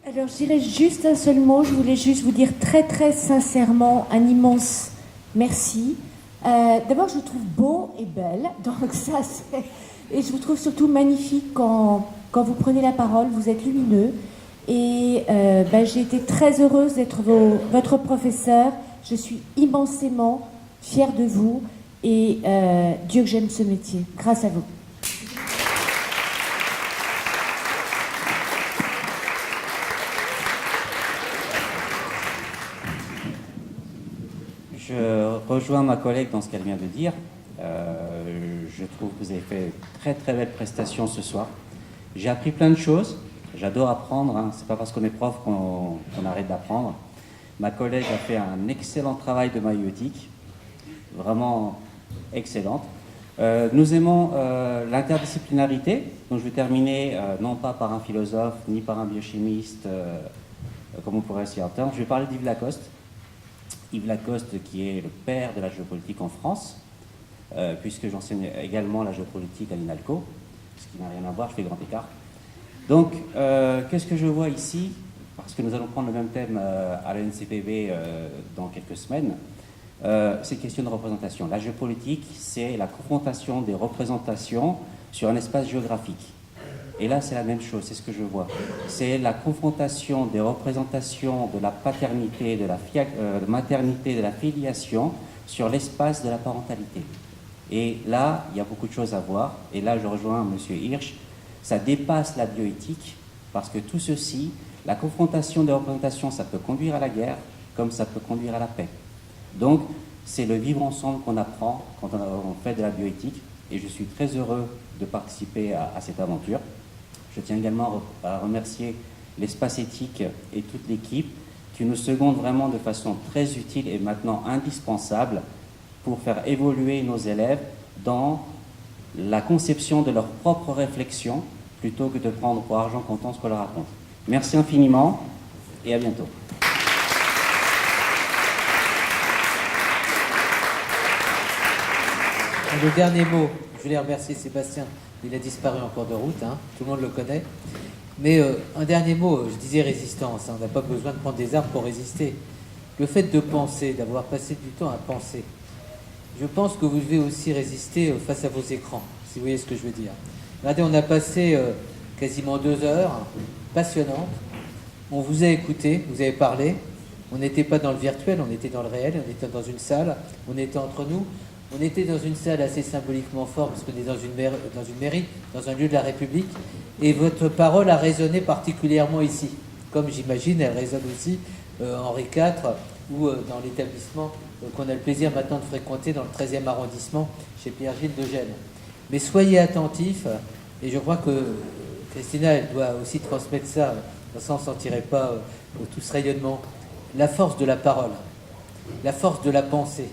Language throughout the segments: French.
Alors, je dirais juste un seul mot. Je voulais juste vous dire très, très sincèrement un immense merci. D'abord, je vous trouve beau et belle. Donc, ça, c'est... Et je vous trouve surtout magnifique quand vous prenez la parole. Vous êtes lumineux. Et j'ai été très heureuse d'être votre professeur. Je suis immensément fière de vous. Et Dieu que j'aime ce métier. Grâce à vous. Je rejoins ma collègue dans ce qu'elle vient de dire. Je trouve que vous avez fait très très belle prestation ce soir. J'ai appris plein de choses. J'adore apprendre. Hein. C'est pas parce qu'on est prof qu'on arrête d'apprendre. Ma collègue a fait un excellent travail de maïeutique, vraiment excellente. Nous aimons l'interdisciplinarité. Donc je vais terminer non pas par un philosophe ni par un biochimiste, comme on pourrait s'y attendre. Je vais parler d'Yves Lacoste. Yves Lacoste, qui est le père de la géopolitique en France, puisque j'enseigne également la géopolitique à l'INALCO, ce qui n'a rien à voir, je fais grand écart. Donc, qu'est-ce que je vois ici? Parce que nous allons prendre le même thème à l'ENCPB dans quelques semaines. C'est une question de représentation. La géopolitique, c'est la confrontation des représentations sur un espace géographique. Et là, c'est la même chose, c'est ce que je vois. C'est la confrontation des représentations de la paternité, de la maternité, de la filiation sur l'espace de la parentalité. Et là, il y a beaucoup de choses à voir. Et là, je rejoins M. Hirsch. Ça dépasse la bioéthique, parce que tout ceci, la confrontation des représentations, ça peut conduire à la guerre, comme ça peut conduire à la paix. Donc, c'est le vivre ensemble qu'on apprend quand on fait de la bioéthique. Et je suis très heureux de participer à cette aventure. Je tiens également à remercier l'Espace Éthique et toute l'équipe qui nous secondent vraiment de façon très utile et maintenant indispensable pour faire évoluer nos élèves dans la conception de leur propre réflexion plutôt que de prendre pour argent comptant ce qu'on leur raconte. Merci infiniment et à bientôt. Le dernier mot, je voulais remercier Sébastien, il a disparu en cours de route, hein, tout le monde le connaît. Mais un dernier mot, je disais résistance, hein, on n'a pas besoin de prendre des armes pour résister. Le fait de penser, d'avoir passé du temps à penser, je pense que vous devez aussi résister face à vos écrans, si vous voyez ce que je veux dire. Regardez, on a passé quasiment 2 heures passionnantes, on vous a écouté, vous avez parlé, on n'était pas dans le virtuel, on était dans le réel, on était dans une salle, on était entre nous. On était dans une salle assez symboliquement forte, parce qu'on est dans une mairie, dans un lieu de la République, et votre parole a résonné particulièrement ici. Comme j'imagine, elle résonne aussi Henri IV, ou dans l'établissement qu'on a le plaisir maintenant de fréquenter dans le 13e arrondissement, chez Pierre-Gilles de Gênes. Mais soyez attentifs, et je crois que Christina, elle doit aussi transmettre ça, ça ne sentirait pas tout ce rayonnement. La force de la parole, la force de la pensée,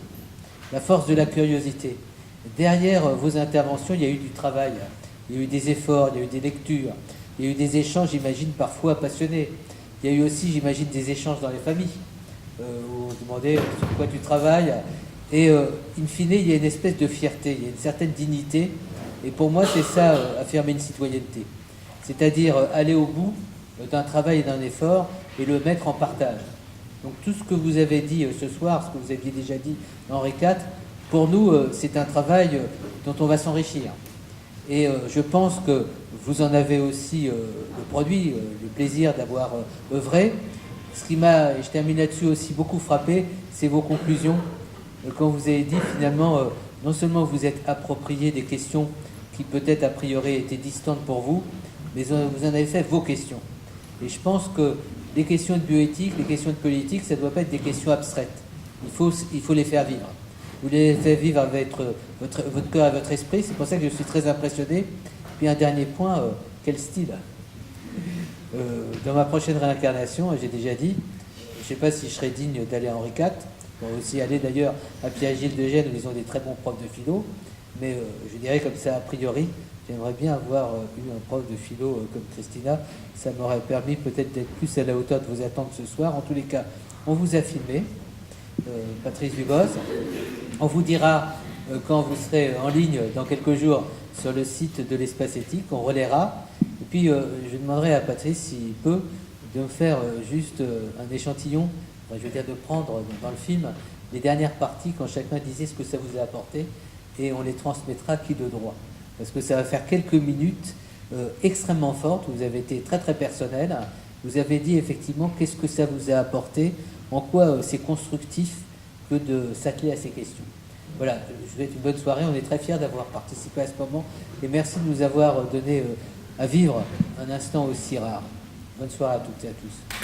la force de la curiosité. Derrière vos interventions, il y a eu du travail, il y a eu des efforts, il y a eu des lectures, il y a eu des échanges, j'imagine, parfois passionnés. Il y a eu aussi, j'imagine, des échanges dans les familles, où on se demandait sur quoi tu travailles. Et in fine, il y a une espèce de fierté, il y a une certaine dignité. Et pour moi, c'est ça, affirmer une citoyenneté. C'est-à-dire aller au bout d'un travail et d'un effort et le mettre en partage. Donc tout ce que vous avez dit ce soir, ce que vous aviez déjà dit Henri IV, pour nous, c'est un travail dont on va s'enrichir. Et je pense que vous en avez aussi le produit, le plaisir d'avoir œuvré. Ce qui m'a, et je termine là-dessus, aussi beaucoup frappé, c'est vos conclusions. Quand vous avez dit finalement, non seulement vous êtes approprié des questions qui peut-être a priori étaient distantes pour vous, mais vous en avez fait vos questions. Et je pense que les questions de bioéthique, les questions de politique, ça ne doit pas être des questions abstraites. Il faut les faire vivre. Vous les faites vivre avec votre cœur et votre esprit. C'est pour ça que je suis très impressionné. Puis un dernier point, quel style. Dans ma prochaine réincarnation, j'ai déjà dit, je ne sais pas si je serai digne d'aller à Henri IV. On va aussi aller d'ailleurs à Pierre-Gilles de Gênes où ils ont des très bons profs de philo. Mais je dirais comme ça, a priori, j'aimerais bien avoir eu un prof de philo comme Christina. Ça m'aurait permis peut-être d'être plus à la hauteur de vos attentes ce soir. En tous les cas, on vous a filmé, Patrice Dubos. On vous dira quand vous serez en ligne dans quelques jours sur le site de l'Espace Éthique. On relaiera. Et puis, je demanderai à Patrice, s'il peut, de me faire juste un échantillon, enfin, je veux dire de prendre dans le film les dernières parties quand chacun disait ce que ça vous a apporté, et on les transmettra qui de droit. Parce que ça va faire quelques minutes extrêmement fortes, vous avez été très très personnel, vous avez dit effectivement qu'est-ce que ça vous a apporté, en quoi c'est constructif que de s'atteler à ces questions. Voilà, je vous souhaite une bonne soirée, on est très fiers d'avoir participé à ce moment, et merci de nous avoir donné à vivre un instant aussi rare. Bonne soirée à toutes et à tous.